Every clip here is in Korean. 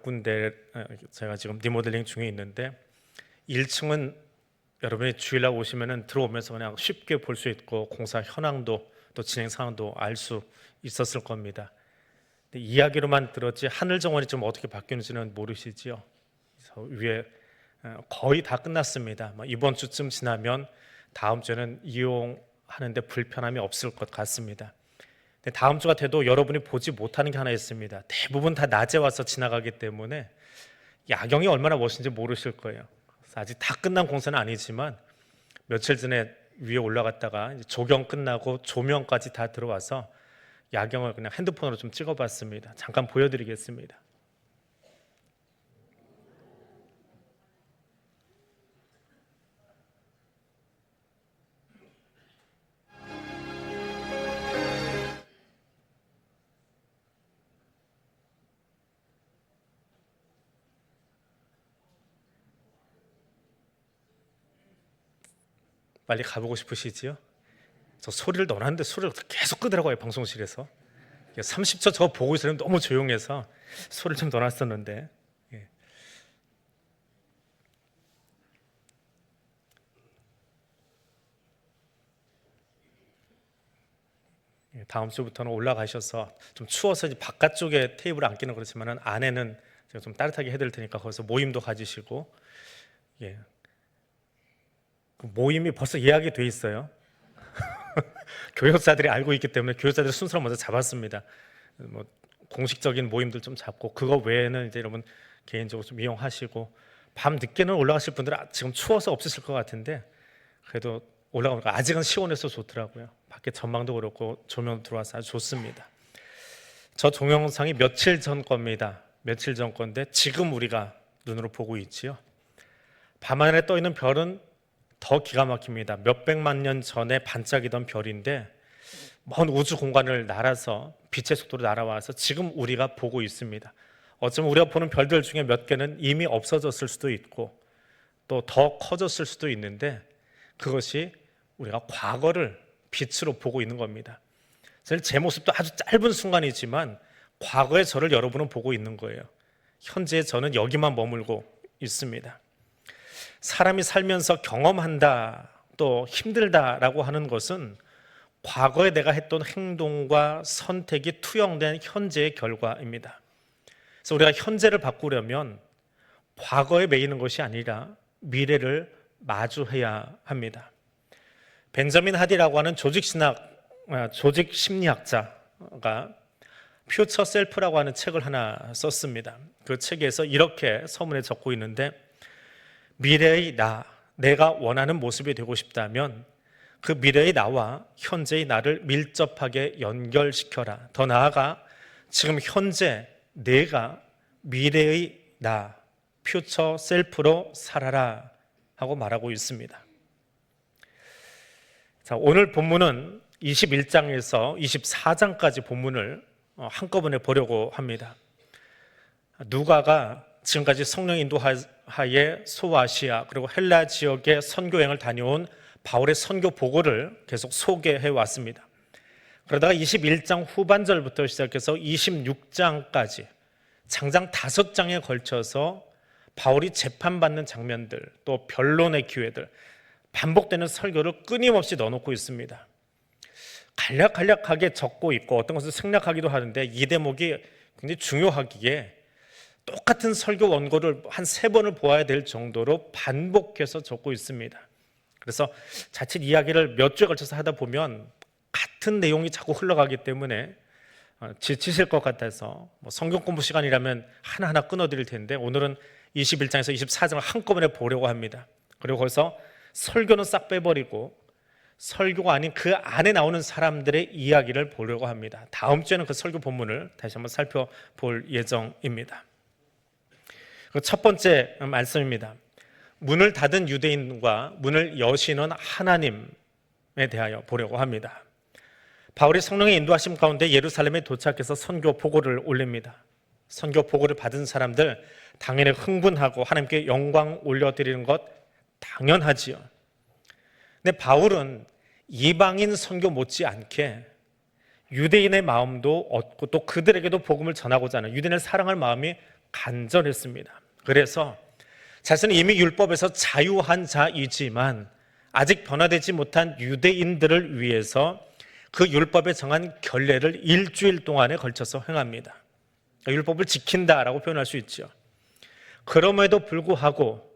몇 군데 제가 지금 리모델링 중에 있는데 1층은 여러분이 주일날 오시면은 들어오면서 그냥 쉽게 볼 수 있고 공사 현황도 또 진행 상황도 알 수 있었을 겁니다. 근데 이야기로만 들었지 하늘 정원이 좀 어떻게 바뀌는지는 모르시지요. 그래서 위에 거의 다 끝났습니다. 이번 주쯤 지나면 다음 주에는 이용하는데 불편함이 없을 것 같습니다. 근데 다음 주가 돼도 여러분이 보지 못하는 게 하나 있습니다. 대부분 다 낮에 와서 지나가기 때문에 야경이 얼마나 멋진지 모르실 거예요. 아직 다 끝난 공사는 아니지만 며칠 전에 위에 올라갔다가 이제 조경 끝나고 조명까지 다 들어와서 야경을 그냥 핸드폰으로 좀 찍어봤습니다. 잠깐 보여드리겠습니다. 빨리 가보고 싶으시지요? 저 소리를 넣어놨는데 소리를 계속 끄더라고요, 방송실에서. 30초 저거 보고 있으면 너무 조용해서 소리를 좀 넣어놨었는데. 다음 주부터는 올라가셔서 좀 추워서 이제 바깥쪽에 테이블 앉기는 그렇지만 안에는 제가 좀 따뜻하게 해드릴 테니까 거기서 모임도 가지시고, 그 모임이 벌써 예약이 돼 있어요. 교역자들이 알고 있기 때문에 교역자들이 순서를 먼저 잡았습니다. 공식적인 모임들 좀 잡고 그거 외에는 이제 여러분 개인적으로 좀 이용하시고, 밤 늦게는 올라가실 분들은 지금 추워서 없으실 것 같은데 그래도 올라가니까 아직은 시원해서 좋더라고요. 밖에 전망도 그렇고 조명도 들어와서 아주 좋습니다. 저 동영상이 며칠 전 겁니다. 며칠 전 건데 지금 우리가 눈으로 보고 있지요. 밤하늘에 떠 있는 별은 더 기가 막힙니다. 몇백만 년 전에 반짝이던 별인데 먼 우주 공간을 날아서 빛의 속도로 날아와서 지금 우리가 보고 있습니다. 어쩌면 우리가 보는 별들 중에 몇 개는 이미 없어졌을 수도 있고 또 더 커졌을 수도 있는데 그것이 우리가 과거를 빛으로 보고 있는 겁니다. 사실 제 모습도 아주 짧은 순간이지만 과거의 저를 여러분은 보고 있는 거예요. 현재의 저는 여기만 머물고 있습니다. 사람이 살면서 경험한다 또 힘들다라고 하는 것은 과거에 내가 했던 행동과 선택이 투영된 현재의 결과입니다. 그래서 우리가 현재를 바꾸려면 과거에 매이는 것이 아니라 미래를 마주해야 합니다. 벤저민 하디라고 하는 조직 심리학자가 퓨처 셀프라고 하는 책을 하나 썼습니다. 그 책에서 이렇게 서문에 적고 있는데, 미래의 나, 내가 원하는 모습이 되고 싶다면 그 미래의 나와 현재의 나를 밀접하게 연결시켜라. 더 나아가 지금 현재 내가 미래의 나, 퓨처 셀프로 살아라 하고 말하고 있습니다. 자, 오늘 본문은 21장에서 24장까지 본문을 한꺼번에 보려고 합니다. 누가가 지금까지 성령 인도하에 소아시아 그리고 헬라 지역의 선교행을 다녀온 바울의 선교 보고를 계속 소개해 왔습니다. 그러다가 21장 후반절부터 시작해서 26장까지 장장 5장에 걸쳐서 바울이 재판받는 장면들 또 변론의 기회들 반복되는 설교를 끊임없이 넣어놓고 있습니다. 간략하게 적고 있고 어떤 것을 생략하기도 하는데 이 대목이 굉장히 중요하기에 똑같은 설교 원고를 한 3번을 보아야 될 정도로 반복해서 적고 있습니다. 그래서 자칫 이야기를 몇 주에 걸쳐서 하다 보면 같은 내용이 자꾸 흘러가기 때문에 지치실 것 같아서 성경 공부 시간이라면 하나하나 끊어드릴 텐데 오늘은 21장에서 24장을 한꺼번에 보려고 합니다. 그리고 거기서 설교는 싹 빼버리고 설교가 아닌 그 안에 나오는 사람들의 이야기를 보려고 합니다. 다음 주에는 그 설교 본문을 다시 한번 살펴볼 예정입니다. 첫 번째 말씀입니다. 문을 닫은 유대인과 문을 여시는 하나님에 대하여 보려고 합니다. 바울이 성령의 인도하심 가운데 예루살렘에 도착해서 선교 보고를 올립니다. 선교 보고를 받은 사람들 당연히 흥분하고 하나님께 영광 올려드리는 것 당연하지요. 근데 바울은 이방인 선교 못지않게 유대인의 마음도 얻고 또 그들에게도 복음을 전하고자 하는 유대인을 사랑할 마음이 간절했습니다. 그래서 자신은 이미 율법에서 자유한 자이지만 아직 변화되지 못한 유대인들을 위해서 그 율법에 정한 결례를 일주일 동안에 걸쳐서 행합니다. 율법을 지킨다라고 표현할 수 있죠. 그럼에도 불구하고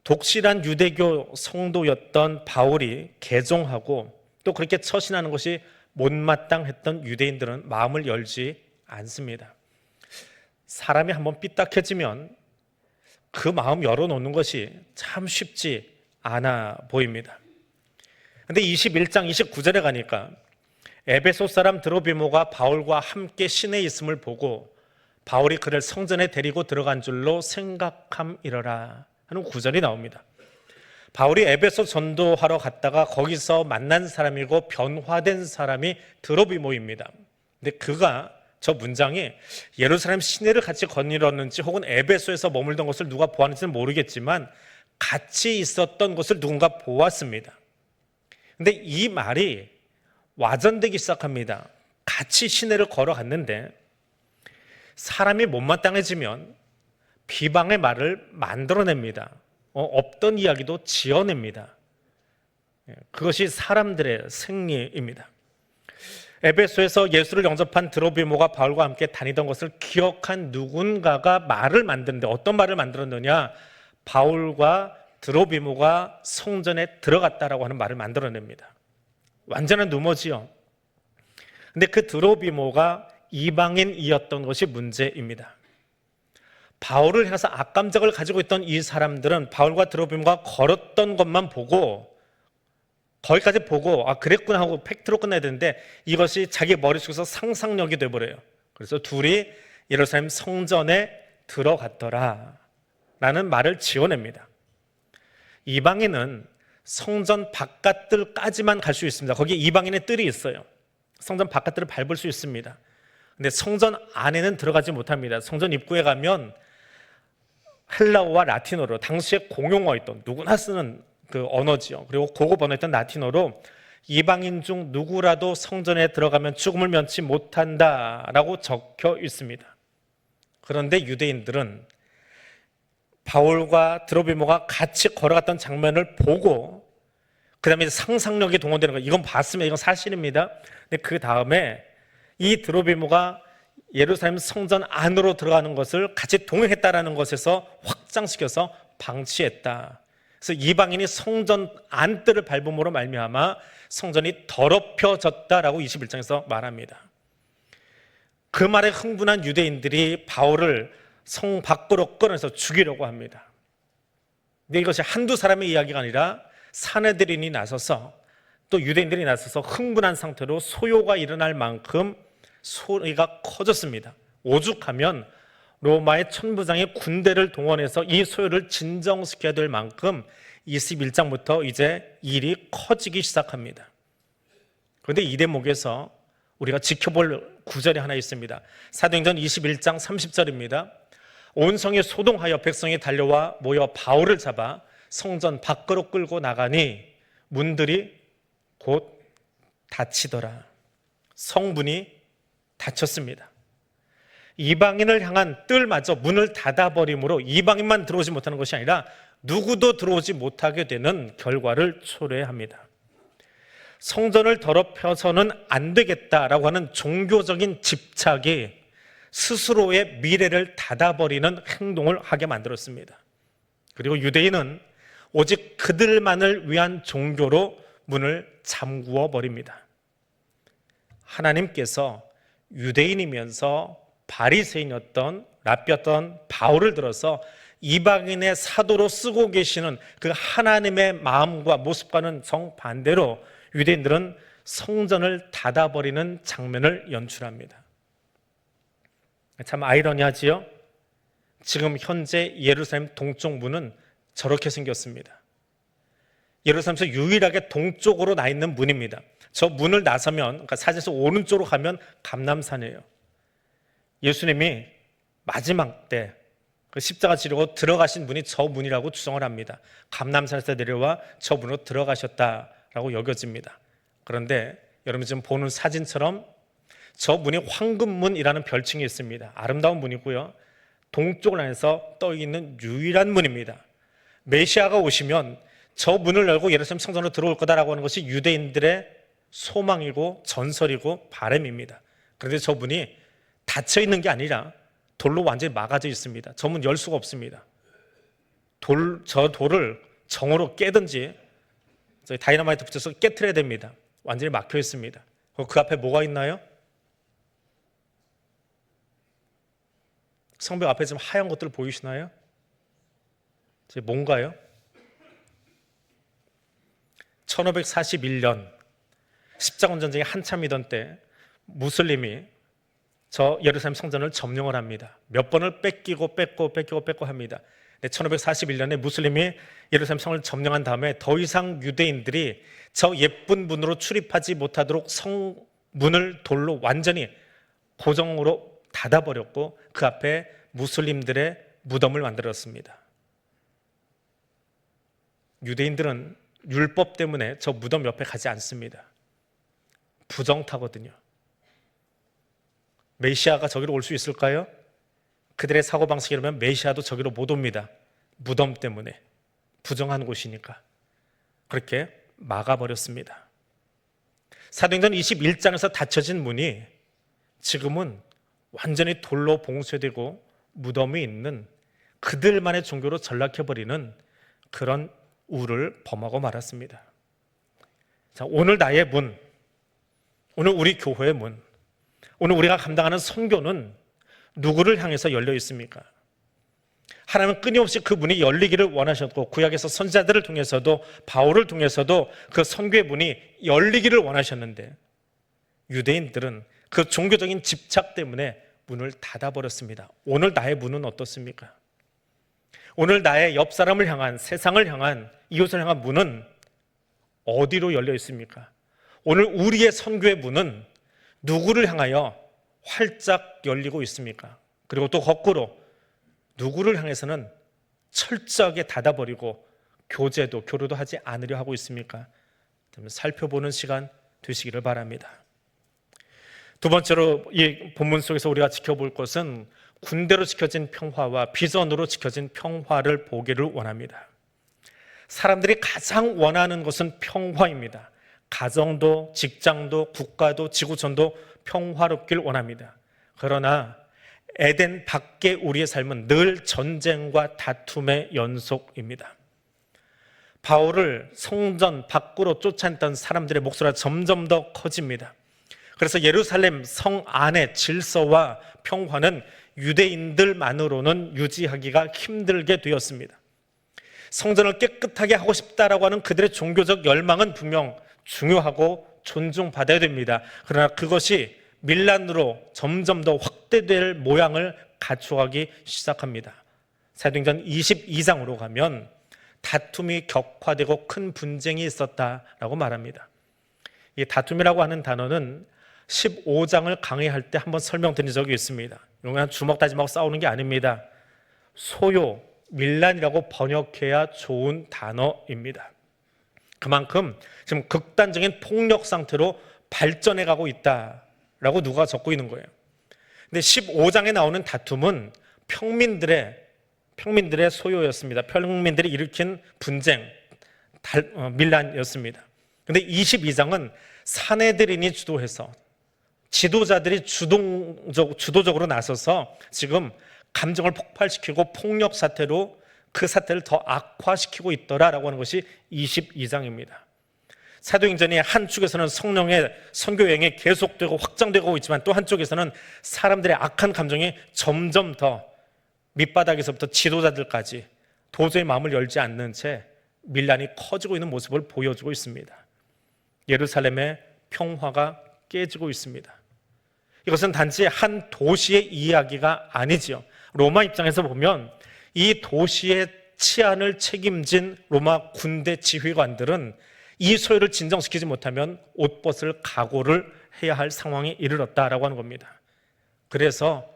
독실한 유대교 성도였던 바울이 개종하고 또 그렇게 처신하는 것이 못마땅했던 유대인들은 마음을 열지 않습니다. 사람이 한번 삐딱해지면 그 마음 열어놓는 것이 참 쉽지 않아 보입니다. 근데 21장 29절에 가니까 에베소 사람 드로비모가 바울과 함께 시내에 있음을 보고 바울이 그를 성전에 데리고 들어간 줄로 생각함이러라 하는 구절이 나옵니다. 바울이 에베소 전도하러 갔다가 거기서 만난 사람이고 변화된 사람이 드로비모입니다. 근데 그가 저 문장이 예루살렘 시내를 같이 거닐었는지 혹은 에베소에서 머물던 것을 누가 보았는지는 모르겠지만 같이 있었던 것을 누군가 보았습니다. 근데 이 말이 와전되기 시작합니다. 같이 시내를 걸어갔는데 사람이 못마땅해지면 비방의 말을 만들어냅니다. 없던 이야기도 지어냅니다. 그것이 사람들의 생리입니다. 에베소에서 예수를 영접한 드로비모가 바울과 함께 다니던 것을 기억한 누군가가 말을 만드는데 어떤 말을 만들었느냐? 바울과 드로비모가 성전에 들어갔다라고 하는 말을 만들어냅니다. 완전한 루머지요. 근데 그 드로비모가 이방인이었던 것이 문제입니다. 바울을 향해서 악감정을 가지고 있던 이 사람들은 바울과 드로비모가 걸었던 것만 보고 거기까지 보고 그랬구나 하고 팩트로 끝내야 되는데 이것이 자기 머릿속에서 상상력이 돼버려요. 그래서 둘이 예루살렘 성전에 들어갔더라 라는 말을 지어냅니다. 이방인은 성전 바깥들까지만 갈 수 있습니다. 거기에 이방인의 뜰이 있어요. 성전 바깥들을 밟을 수 있습니다. 근데 성전 안에는 들어가지 못합니다. 성전 입구에 가면 헬라어와 라틴어로 당시에 공용어였던 누구나 쓰는 그 언어지요. 그리고 고급 언어였던 라틴어로 이방인 중 누구라도 성전에 들어가면 죽음을 면치 못한다라고 적혀 있습니다. 그런데 유대인들은 바울과 드로비모가 같이 걸어갔던 장면을 보고 그 다음에 상상력이 동원되는 거예요. 이건 봤으면 이건 사실입니다. 근데 그 다음에 이 드로비모가 예루살렘 성전 안으로 들어가는 것을 같이 동행했다라는 것에서 확장시켜서 방치했다. 그래서 이방인이 성전 안뜰을 밟음으로 말미암아 성전이 더럽혀졌다라고 21장에서 말합니다. 그 말에 흥분한 유대인들이 바울을 성 밖으로 끌어내서 죽이려고 합니다. 근데 이것이 한두 사람의 이야기가 아니라 사내들인이 나서서 또 유대인들이 나서서 흥분한 상태로 소요가 일어날 만큼 소리가 커졌습니다. 오죽하면 로마의 천부장이 군대를 동원해서 이 소요를 진정시켜야 될 만큼 21장부터 이제 일이 커지기 시작합니다. 그런데 이 대목에서 우리가 지켜볼 구절이 하나 있습니다. 사도행전 21장 30절입니다. 온 성이 소동하여 백성이 달려와 모여 바울을 잡아 성전 밖으로 끌고 나가니 문들이 곧 닫히더라. 성문이 닫혔습니다. 이방인을 향한 뜰마저 문을 닫아버림으로 이방인만 들어오지 못하는 것이 아니라 누구도 들어오지 못하게 되는 결과를 초래합니다. 성전을 더럽혀서는 안 되겠다라고 하는 종교적인 집착이 스스로의 미래를 닫아버리는 행동을 하게 만들었습니다. 그리고 유대인은 오직 그들만을 위한 종교로 문을 잠그어 버립니다. 하나님께서 유대인이면서 바리새인이었던 랍비였던 바울을 들어서 이방인의 사도로 쓰고 계시는 그 하나님의 마음과 모습과는 정반대로 유대인들은 성전을 닫아버리는 장면을 연출합니다. 참 아이러니하지요? 지금 현재 예루살렘 동쪽 문은 저렇게 생겼습니다. 예루살렘에서 유일하게 동쪽으로 나 있는 문입니다. 저 문을 나서면, 그러니까 사진에서 오른쪽으로 가면 감람산이에요. 예수님이 마지막 때 그 십자가 지르고 들어가신 문이 저 문이라고 추정을 합니다. 감람산에서 내려와 저 문으로 들어가셨다라고 여겨집니다. 그런데 여러분 지금 보는 사진처럼 저 문이 황금문이라는 별칭이 있습니다. 아름다운 문이고요. 동쪽을 향해서 떠 있는 유일한 문입니다. 메시아가 오시면 저 문을 열고 예루살렘 성전으로 들어올 거다라고 하는 것이 유대인들의 소망이고 전설이고 바람입니다. 그런데 저 문이 닫혀 있는 게 아니라 돌로 완전히 막아져 있습니다. 저 문 열 수가 없습니다. 저 돌을 정으로 깨든지 다이너마이트 붙여서 깨트려야 됩니다. 완전히 막혀 있습니다. 그 앞에 뭐가 있나요? 성벽 앞에 지금 하얀 것들 보이시나요? 뭔가요? 1541년 십자군 전쟁이 한참이던 때 무슬림이 저 예루살렘 성전을 점령을 합니다. 몇 번을 뺏기고 합니다. 1541년에 무슬림이 예루살렘 성을 점령한 다음에 더 이상 유대인들이 저 예쁜 문으로 출입하지 못하도록 성문을 돌로 완전히 고정으로 닫아버렸고 그 앞에 무슬림들의 무덤을 만들었습니다. 유대인들은 율법 때문에 저 무덤 옆에 가지 않습니다. 부정타거든요. 메시아가 저기로 올 수 있을까요? 그들의 사고방식이라면 메시아도 저기로 못 옵니다. 무덤 때문에. 부정한 곳이니까. 그렇게 막아버렸습니다. 사도행전 21장에서 닫혀진 문이 지금은 완전히 돌로 봉쇄되고 무덤이 있는 그들만의 종교로 전락해버리는 그런 우를 범하고 말았습니다. 자, 오늘 나의 문, 오늘 우리 교회의 문, 오늘 우리가 감당하는 선교는 누구를 향해서 열려 있습니까? 하나님은 끊임없이 그 문이 열리기를 원하셨고 구약에서 선지자들을 통해서도 바울을 통해서도 그 선교의 문이 열리기를 원하셨는데 유대인들은 그 종교적인 집착 때문에 문을 닫아버렸습니다. 오늘 나의 문은 어떻습니까? 오늘 나의 옆 사람을 향한, 세상을 향한, 이웃을 향한 문은 어디로 열려 있습니까? 오늘 우리의 선교의 문은 누구를 향하여 활짝 열리고 있습니까? 그리고 또 거꾸로 누구를 향해서는 철저하게 닫아버리고 교류도 하지 않으려 하고 있습니까? 살펴보는 시간 되시기를 바랍니다. 두 번째로 이 본문 속에서 우리가 지켜볼 것은 군대로 지켜진 평화와 비전으로 지켜진 평화를 보기를 원합니다. 사람들이 가장 원하는 것은 평화입니다. 가정도, 직장도, 국가도, 지구촌도 평화롭길 원합니다. 그러나 에덴 밖의 우리의 삶은 늘 전쟁과 다툼의 연속입니다. 바울을 성전 밖으로 쫓아냈던 사람들의 목소리가 점점 더 커집니다. 그래서 예루살렘 성 안의 질서와 평화는 유대인들만으로는 유지하기가 힘들게 되었습니다. 성전을 깨끗하게 하고 싶다라고 하는 그들의 종교적 열망은 분명 중요하고 존중받아야 됩니다. 그러나 그것이 밀란으로 점점 더 확대될 모양을 갖춰가기 시작합니다. 사도행전 22장으로 가면 다툼이 격화되고 큰 분쟁이 있었다라고 말합니다. 이 다툼이라고 하는 단어는 15장을 강의할 때 한번 설명드린 적이 있습니다. 이건 그냥 주먹 다짐하고 싸우는 게 아닙니다. 소요, 밀란이라고 번역해야 좋은 단어입니다. 그만큼 지금 극단적인 폭력 상태로 발전해 가고 있다라고 누가 적고 있는 거예요. 근데 15장에 나오는 다툼은 평민들의 소요였습니다. 평민들이 일으킨 분쟁, 밀란이었습니다. 근데 22장은 사내들인이 주도해서 지도자들이 주도적으로 나서서 지금 감정을 폭발시키고 폭력 사태로 그 사태를 더 악화시키고 있더라라고 하는 것이 22장입니다. 사도행전이 한쪽에서는 성령의 선교 여행이 계속되고 확장되고 있지만 또 한쪽에서는 사람들의 악한 감정이 점점 더 밑바닥에서부터 지도자들까지 도저히 마음을 열지 않는 채 밀란이 커지고 있는 모습을 보여주고 있습니다. 예루살렘의 평화가 깨지고 있습니다. 이것은 단지 한 도시의 이야기가 아니지요. 로마 입장에서 보면 이 도시의 치안을 책임진 로마 군대 지휘관들은 이 소요를 진정시키지 못하면 옷 벗을 각오를 해야 할 상황에 이르렀다라고 하는 겁니다. 그래서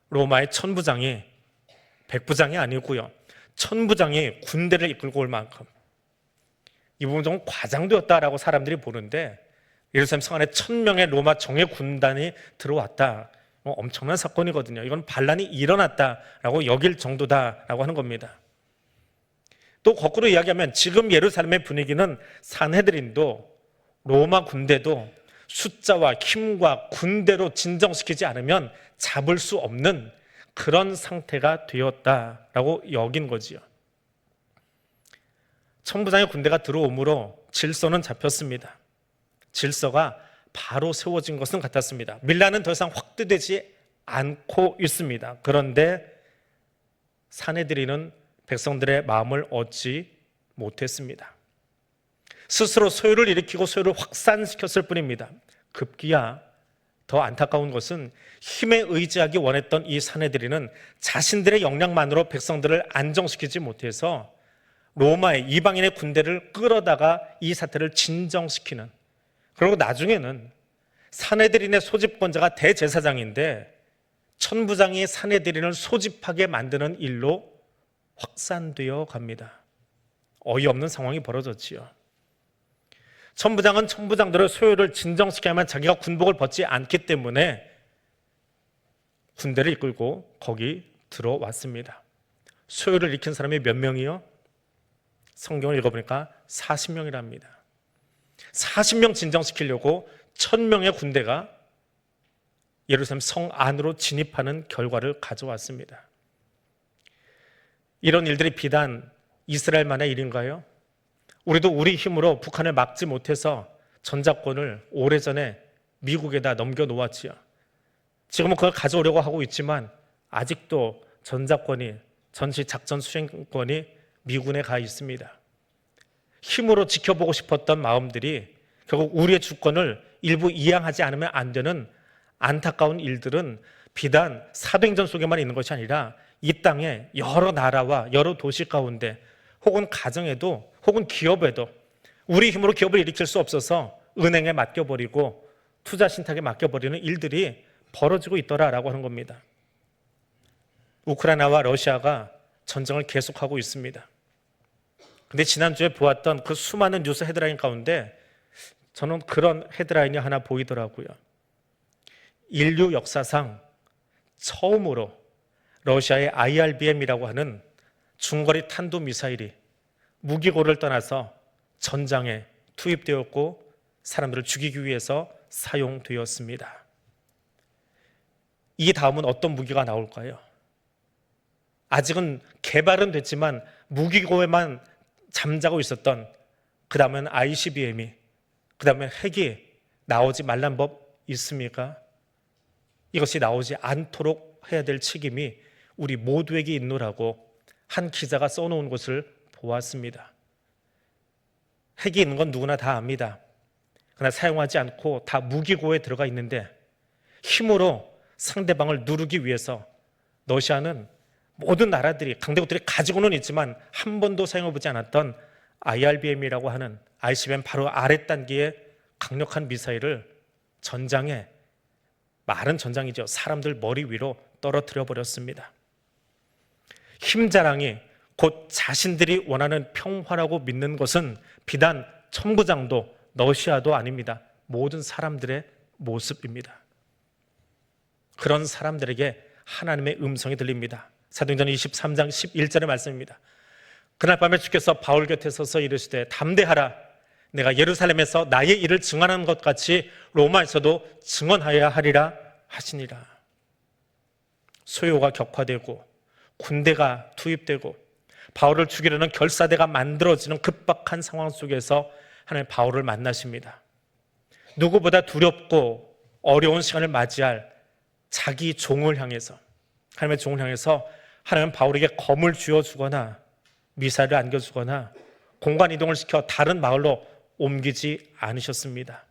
로마의 천부장이 백부장이 아니고요, 천부장이 군대를 이끌고 올 만큼 이 부분 좀 과장되었다라고 사람들이 보는데 예루살렘 성 안에 1000명의 로마 정예 군단이 들어왔다. 엄청난 사건이거든요. 이건 반란이 일어났다라고 여길 정도다라고 하는 겁니다. 또 거꾸로 이야기하면 지금 예루살렘의 분위기는 산헤드린도 로마 군대도 숫자와 힘과 군대로 진정시키지 않으면 잡을 수 없는 그런 상태가 되었다라고 여긴 거지요. 천부장의 군대가 들어오므로 질서는 잡혔습니다. 질서가 바로 세워진 것은 같았습니다. 밀라는 더 이상 확대되지 않고 있습니다. 그런데 산헤드린은 백성들의 마음을 얻지 못했습니다. 스스로 소요를 일으키고 소요를 확산시켰을 뿐입니다. 급기야 더 안타까운 것은 힘에 의지하기 원했던 이 산헤드린은 자신들의 역량만으로 백성들을 안정시키지 못해서 로마의 이방인의 군대를 끌어다가 이 사태를 진정시키는, 그리고 나중에는 산헤드린의 소집권자가 대제사장인데 천부장이 산헤드린을 소집하게 만드는 일로 확산되어 갑니다. 어이없는 상황이 벌어졌지요. 천부장은 천부장들의 소요를 진정시켜야만 자기가 군복을 벗지 않기 때문에 군대를 이끌고 거기 들어왔습니다. 소요를 일으킨 사람이 몇 명이요? 성경을 읽어보니까 40명이랍니다. 40명 진정시키려고 1000명의 군대가 예루살렘 성 안으로 진입하는 결과를 가져왔습니다. 이런 일들이 비단 이스라엘만의 일인가요? 우리도 우리 힘으로 북한을 막지 못해서 전작권을 오래전에 미국에다 넘겨놓았지요. 지금은 그걸 가져오려고 하고 있지만 아직도 전작권이, 전시작전 수행권이 미군에 가 있습니다. 힘으로 지켜보고 싶었던 마음들이 결국 우리의 주권을 일부 이양하지 않으면 안 되는 안타까운 일들은 비단 사도행전 속에만 있는 것이 아니라 이 땅의 여러 나라와 여러 도시 가운데 혹은 가정에도 혹은 기업에도 우리 힘으로 기업을 일으킬 수 없어서 은행에 맡겨버리고 투자 신탁에 맡겨버리는 일들이 벌어지고 있더라라고 하는 겁니다. 우크라이나와 러시아가 전쟁을 계속하고 있습니다. 근데 지난주에 보았던 그 수많은 뉴스 헤드라인 가운데 저는 그런 헤드라인이 하나 보이더라고요. 인류 역사상 처음으로 러시아의 IRBM이라고 하는 중거리 탄도미사일이 무기고를 떠나서 전장에 투입되었고 사람들을 죽이기 위해서 사용되었습니다. 이 다음은 어떤 무기가 나올까요? 아직은 개발은 됐지만 무기고에만 잠자고 있었던, 그 다음엔 ICBM이, 그 다음에 핵이 나오지 말란 법 있습니까? 이것이 나오지 않도록 해야 될 책임이 우리 모두에게 있노라고 한 기자가 써놓은 것을 보았습니다. 핵이 있는 건 누구나 다 압니다. 그러나 사용하지 않고 다 무기고에 들어가 있는데 힘으로 상대방을 누르기 위해서 러시아는 모든 나라들이, 강대국들이 가지고는 있지만 한 번도 사용해보지 않았던 IRBM이라고 하는 ICBM 바로 아래 단계의 강력한 미사일을 전장에, 말은 전장이죠, 사람들 머리 위로 떨어뜨려 버렸습니다. 힘자랑이 곧 자신들이 원하는 평화라고 믿는 것은 비단 천부장도 러시아도 아닙니다. 모든 사람들의 모습입니다. 그런 사람들에게 하나님의 음성이 들립니다. 사도행전 23장 11절의 말씀입니다. 그날 밤에 주께서 바울 곁에 서서 이르시되 담대하라, 내가 예루살렘에서 나의 일을 증언하는 것 같이 로마에서도 증언하여야 하리라 하시니라. 소요가 격화되고 군대가 투입되고 바울을 죽이려는 결사대가 만들어지는 급박한 상황 속에서 하나님 바울을 만나십니다. 누구보다 두렵고 어려운 시간을 맞이할 자기 종을 향해서, 하나님의 종을 향해서 하나님은 바울에게 검을 쥐어주거나 미사일을 안겨주거나 공간 이동을 시켜 다른 마을로 옮기지 않으셨습니다.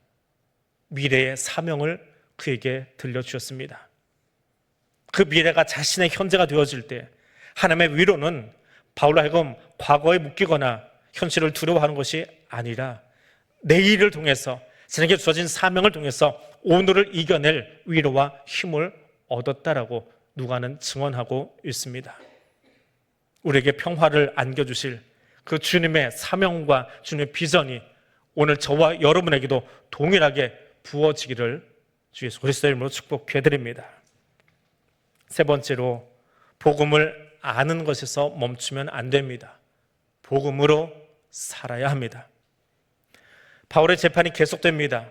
미래의 사명을 그에게 들려주셨습니다. 그 미래가 자신의 현재가 되어질 때 하나님의 위로는 바울로 하여금 과거에 묶이거나 현실을 두려워하는 것이 아니라 내일을 통해서, 자신에게 주어진 사명을 통해서 오늘을 이겨낼 위로와 힘을 얻었다라고 누가는 증언하고 있습니다. 우리에게 평화를 안겨주실 그 주님의 사명과 주님의 비전이 오늘 저와 여러분에게도 동일하게 부어지기를 주 예수 그리스도의 이름으로 축복해드립니다. 세 번째로 복음을 아는 것에서 멈추면 안 됩니다. 복음으로 살아야 합니다. 바울의 재판이 계속됩니다.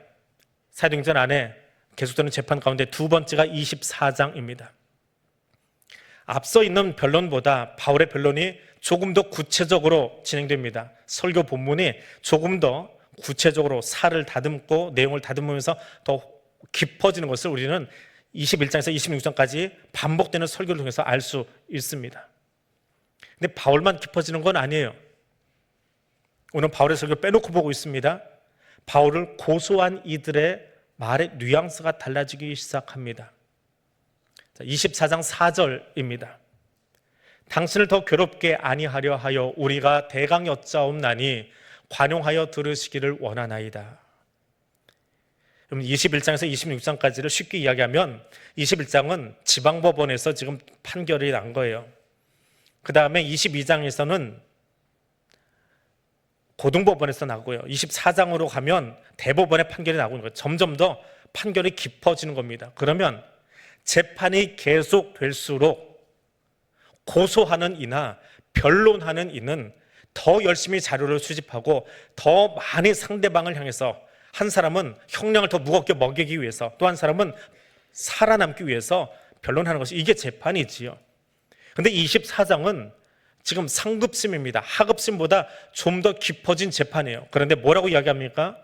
사도행전 안에 계속되는 재판 가운데 두 번째가 24장입니다. 앞서 있는 변론보다 바울의 변론이 조금 더 구체적으로 진행됩니다. 설교 본문이 조금 더 구체적으로 살을 다듬고 내용을 다듬으면서 더 깊어지는 것을 우리는 21장에서 26장까지 반복되는 설교를 통해서 알 수 있습니다. 근데 바울만 깊어지는 건 아니에요. 오늘 바울의 설교를 빼놓고 보고 있습니다. 바울을 고소한 이들의 말의 뉘앙스가 달라지기 시작합니다. 24장 4절입니다. 당신을 더 괴롭게 아니하려 하여 우리가 대강 여짜옵나니 관용하여 들으시기를 원하나이다. 21장에서 26장까지를 쉽게 이야기하면 21장은 지방법원에서 지금 판결이 난 거예요. 그 다음에 22장에서는 고등법원에서 나고요. 24장으로 가면 대법원의 판결이 나오는 거예요. 점점 더 판결이 깊어지는 겁니다. 그러면 재판이 계속될수록 고소하는 이나 변론하는 이는 더 열심히 자료를 수집하고 더 많이 상대방을 향해서, 한 사람은 형량을 더 무겁게 먹이기 위해서, 또 한 사람은 살아남기 위해서 변론하는 것이, 이게 재판이지요. 근데 24장은 지금 상급심입니다. 하급심보다 좀 더 깊어진 재판이에요. 그런데 뭐라고 이야기합니까?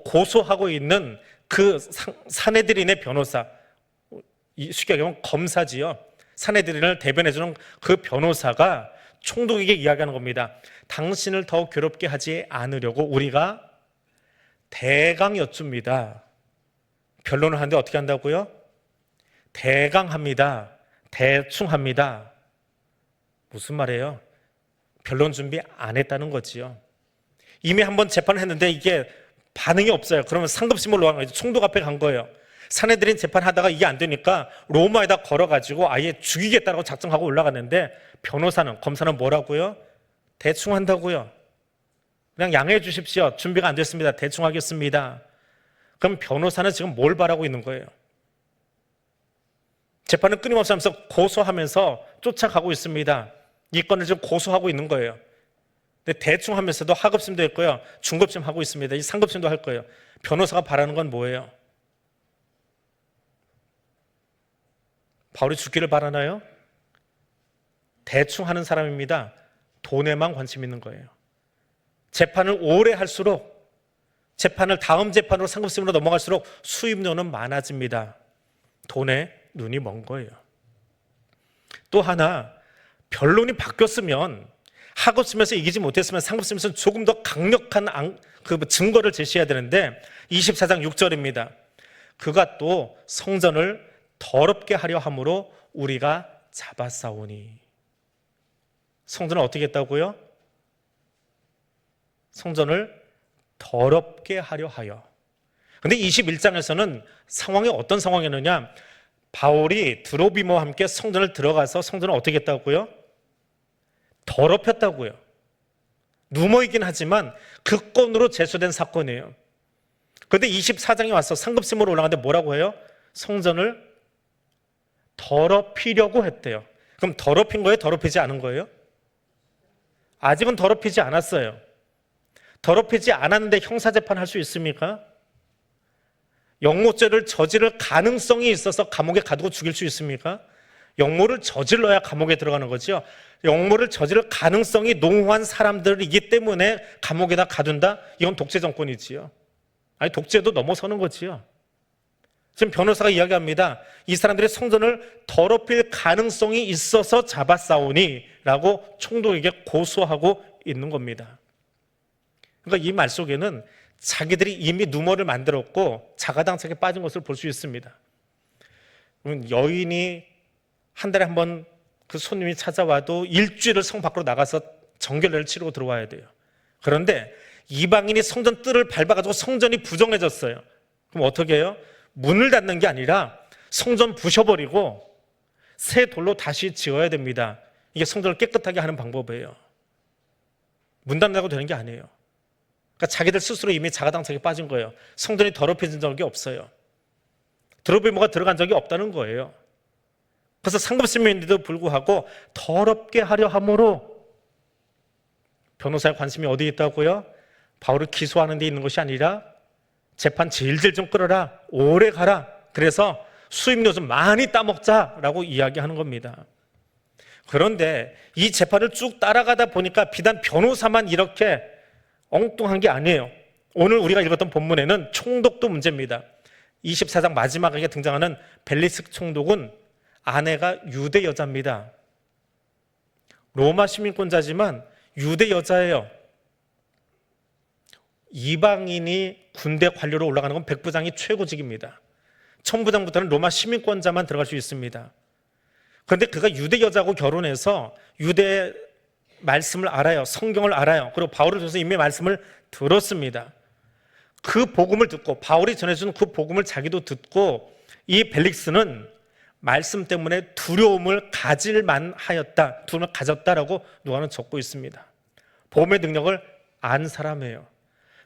고소하고 있는 그 사내들인의 변호사, 쉽게 얘기하면 검사지요. 사내들인을 대변해주는 그 변호사가 총독에게 이야기하는 겁니다. 당신을 더 괴롭게 하지 않으려고 우리가 대강 여쭙니다. 변론을 하는데 어떻게 한다고요? 대강합니다. 대충 합니다. 무슨 말이에요? 변론 준비 안 했다는 거지요. 이미 한번 재판을 했는데 이게 반응이 없어요. 그러면 상급심으로 간 거죠. 총독 앞에 간 거예요. 사내들인 재판하다가 이게 안 되니까 로마에다 걸어가지고 아예 죽이겠다고 작정하고 올라갔는데, 변호사는, 검사는 뭐라고요? 대충 한다고요. 그냥 양해해 주십시오. 준비가 안 됐습니다. 대충 하겠습니다. 그럼 변호사는 지금 뭘 바라고 있는 거예요? 재판을 끊임없이 하면서 고소하면서 쫓아가고 있습니다. 이 건을 지금 고소하고 있는 거예요. 근데 대충 하면서도 하급심도 했고요, 중급심 하고 있습니다. 이 상급심도 할 거예요. 변호사가 바라는 건 뭐예요? 바울이 죽기를 바라나요? 대충 하는 사람입니다. 돈에만 관심 있는 거예요. 재판을 오래 할수록, 재판을 다음 재판으로 상급심으로 넘어갈수록 수입료는 많아집니다. 돈에 눈이 먼 거예요. 또 하나, 변론이 바뀌었으면, 하급심에서 이기지 못했으면 상급심에서 조금 더 강력한 그 증거를 제시해야 되는데, 24장 6절입니다. 그가 또 성전을 더럽게 하려 함으로 우리가 잡아싸우니. 성전을 어떻게 했다고요? 성전을 더럽게 하려 하여. 근데 21장에서는 상황이 어떤 상황이었느냐? 바울이 드로비모와 함께 성전을 들어가서 성전을 어떻게 했다고요? 더럽혔다고요. 누모이긴 하지만 그 건으로 제소된 사건이에요. 그런데 24장에 와서 상급심으로 올라가는데 뭐라고 해요? 성전을 더럽히려고 했대요. 그럼 더럽힌 거예요? 더럽히지 않은 거예요? 아직은 더럽히지 않았어요. 더럽히지 않았는데 형사재판 할 수 있습니까? 영모죄를 저지를 가능성이 있어서 감옥에 가두고 죽일 수 있습니까? 영모를 저질러야 감옥에 들어가는 거죠. 영모를 저지를 가능성이 농후한 사람들이기 때문에 감옥에다 가둔다? 이건 독재 정권이지요. 아니, 독재도 넘어서는 거지요. 지금 변호사가 이야기합니다. 이 사람들이 성전을 더럽힐 가능성이 있어서 잡아싸우니 라고 총독에게 고소하고 있는 겁니다. 그러니까 이 말 속에는 자기들이 이미 누모를 만들었고 자가당착에 빠진 것을 볼 수 있습니다. 여인이 한 달에 한 번 그 손님이 찾아와도 일주일을 성 밖으로 나가서 정결례를 치르고 들어와야 돼요. 그런데 이방인이 성전 뜰을 밟아가지고 성전이 부정해졌어요. 그럼 어떻게 해요? 문을 닫는 게 아니라 성전 부셔버리고 새 돌로 다시 지어야 됩니다. 이게 성전을 깨끗하게 하는 방법이에요. 문 닫는다고 되는 게 아니에요. 그러니까 자기들 스스로 이미 자가당착에 빠진 거예요. 성전이 더럽혀진 적이 없어요. 드로비모가 들어간 적이 없다는 거예요. 그래서 상급심인데도 불구하고 더럽게 하려 함으로 변호사의 관심이 어디에 있다고요? 바울을 기소하는 데 있는 것이 아니라 재판 질질 좀 끌어라, 오래 가라, 그래서 수임료 좀 많이 따먹자라고 이야기하는 겁니다. 그런데 이 재판을 쭉 따라가다 보니까 비단 변호사만 이렇게 엉뚱한 게 아니에요. 오늘 우리가 읽었던 본문에는 총독도 문제입니다. 24장 마지막에 등장하는 벨릭스 총독은 아내가 유대 여자입니다. 로마 시민권자지만 유대 여자예요. 이방인이 군대 관료로 올라가는 건 백부장이 최고직입니다. 천부장부터는 로마 시민권자만 들어갈 수 있습니다. 그런데 그가 유대 여자하고 결혼해서 유대 말씀을 알아요. 성경을 알아요. 그리고 바울을 통해서 이미 말씀을 들었습니다. 그 복음을 듣고 바울이 전해준 그 복음을 자기도 듣고 이 벨릭스는 말씀 때문에 두려움을 가질 만하였다, 두려움을 가졌다라고 누가는 적고 있습니다. 복음의 능력을 안 사람이에요.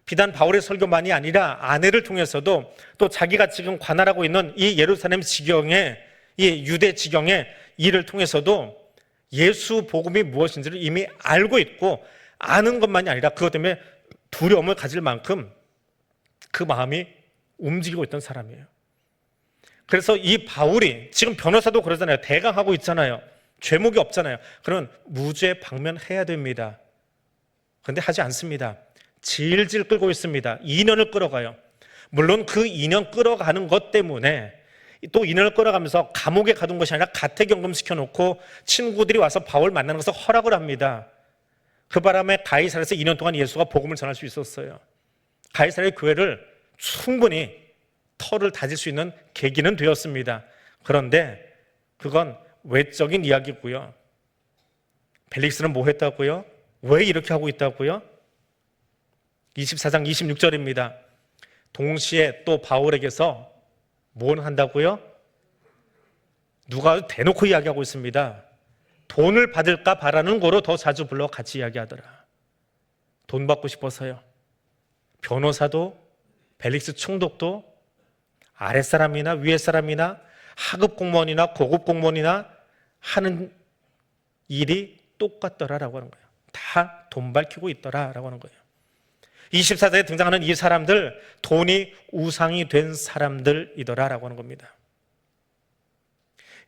비단 바울의 설교만이 아니라 아내를 통해서도 또 자기가 지금 관할하고 있는 이 예루살렘 지경의 이 유대 지경의 일을 통해서도 예수 복음이 무엇인지를 이미 알고 있고 아는 것만이 아니라 그것 때문에 두려움을 가질 만큼 그 마음이 움직이고 있던 사람이에요. 그래서 이 바울이 지금 변호사도 그러잖아요. 대강하고 있잖아요. 죄목이 없잖아요. 그러면 무죄 방면해야 됩니다. 그런데 하지 않습니다. 질질 끌고 있습니다. 2년을 끌어가요. 물론 그 2년 끌어가는 것 때문에 또 2년을 끌어가면서 감옥에 가둔 것이 아니라 가택연금 시켜놓고 친구들이 와서 바울 만나는 것을 허락을 합니다. 그 바람에 가이사랴에서 2년 동안 예수가 복음을 전할 수 있었어요. 가이사랴의 교회를 충분히 털을 다질 수 있는 계기는 되었습니다. 그런데 그건 외적인 이야기고요. 벨릭스는 뭐 했다고요? 왜 이렇게 하고 있다고요? 24장 26절입니다. 동시에 또 바울에게서 뭘 한다고요? 누가 대놓고 이야기하고 있습니다. 돈을 받을까 바라는 거로 더 자주 불러 같이 이야기하더라. 돈 받고 싶어서요. 변호사도 벨릭스 총독도 아랫사람이나 위에사람이나 하급 공무원이나 고급 공무원이나 하는 일이 똑같더라라고 하는 거예요. 다 돈 밝히고 있더라라고 하는 거예요. 24장에 등장하는 이 사람들, 돈이 우상이 된 사람들이더라라고 하는 겁니다.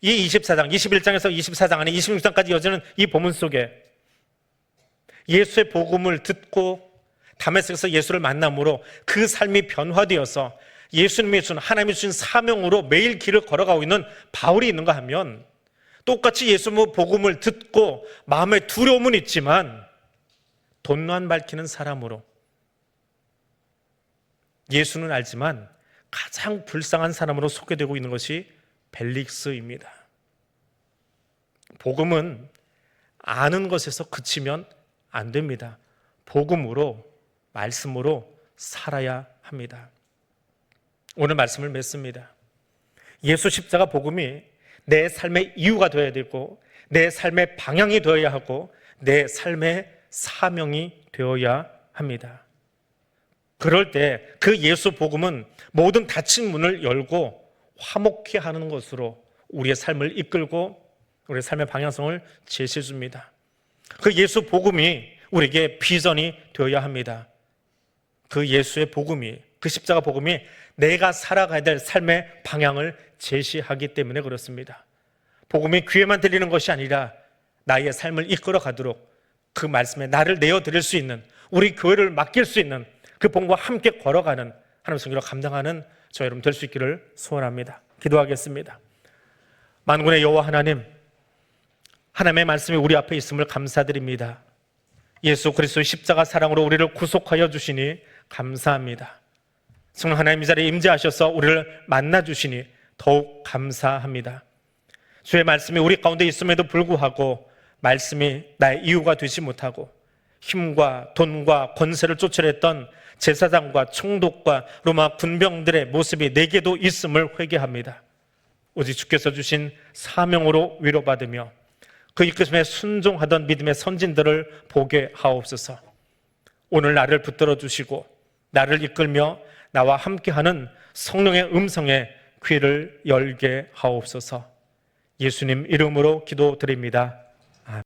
이 24장, 21장에서 24장 안에 26장까지 이어지는 이 본문 속에 예수의 복음을 듣고 다메섹에서 예수를 만남으로 그 삶이 변화되어서 예수님이 주신, 하나님이 주신 사명으로 매일 길을 걸어가고 있는 바울이 있는가 하면 똑같이 예수 복음을 듣고 마음에 두려움은 있지만 돈만 밝히는 사람으로 예수는 알지만 가장 불쌍한 사람으로 소개되고 있는 것이 벨릭스입니다. 복음은 아는 것에서 그치면 안 됩니다. 복음으로, 말씀으로 살아야 합니다. 오늘 말씀을 맺습니다. 예수 십자가 복음이 내 삶의 이유가 되어야 되고 내 삶의 방향이 되어야 하고 내 삶의 사명이 되어야 합니다. 그럴 때 그 예수 복음은 모든 닫힌 문을 열고 화목케 하는 것으로 우리의 삶을 이끌고 우리의 삶의 방향성을 제시해 줍니다. 그 예수 복음이 우리에게 비전이 되어야 합니다. 그 예수의 복음이, 그 십자가 복음이 내가 살아가야 될 삶의 방향을 제시하기 때문에 그렇습니다. 복음이 귀에만 들리는 것이 아니라 나의 삶을 이끌어 가도록 그 말씀에 나를 내어드릴 수 있는, 우리 교회를 맡길 수 있는 그 복음과 함께 걸어가는 하나님의 성기를 감당하는 저 여러분 될 수 있기를 소원합니다. 기도하겠습니다. 만군의 여호와 하나님, 하나님의 말씀이 우리 앞에 있음을 감사드립니다. 예수 그리스도의 십자가 사랑으로 우리를 구속하여 주시니 감사합니다. 성령 하나님 이 자리에 임재하셔서 우리를 만나 주시니 더욱 감사합니다. 주의 말씀이 우리 가운데 있음에도 불구하고 말씀이 나의 이유가 되지 못하고 힘과 돈과 권세를 쫓으랬던 제사장과 총독과 로마 군병들의 모습이 내게도 있음을 회개합니다. 오직 주께서 주신 사명으로 위로받으며 그 이끄심에 순종하던 믿음의 선진들을 보게 하옵소서. 오늘 나를 붙들어 주시고 나를 이끌며 나와 함께하는 성령의 음성에 귀를 열게 하옵소서. 예수님 이름으로 기도드립니다.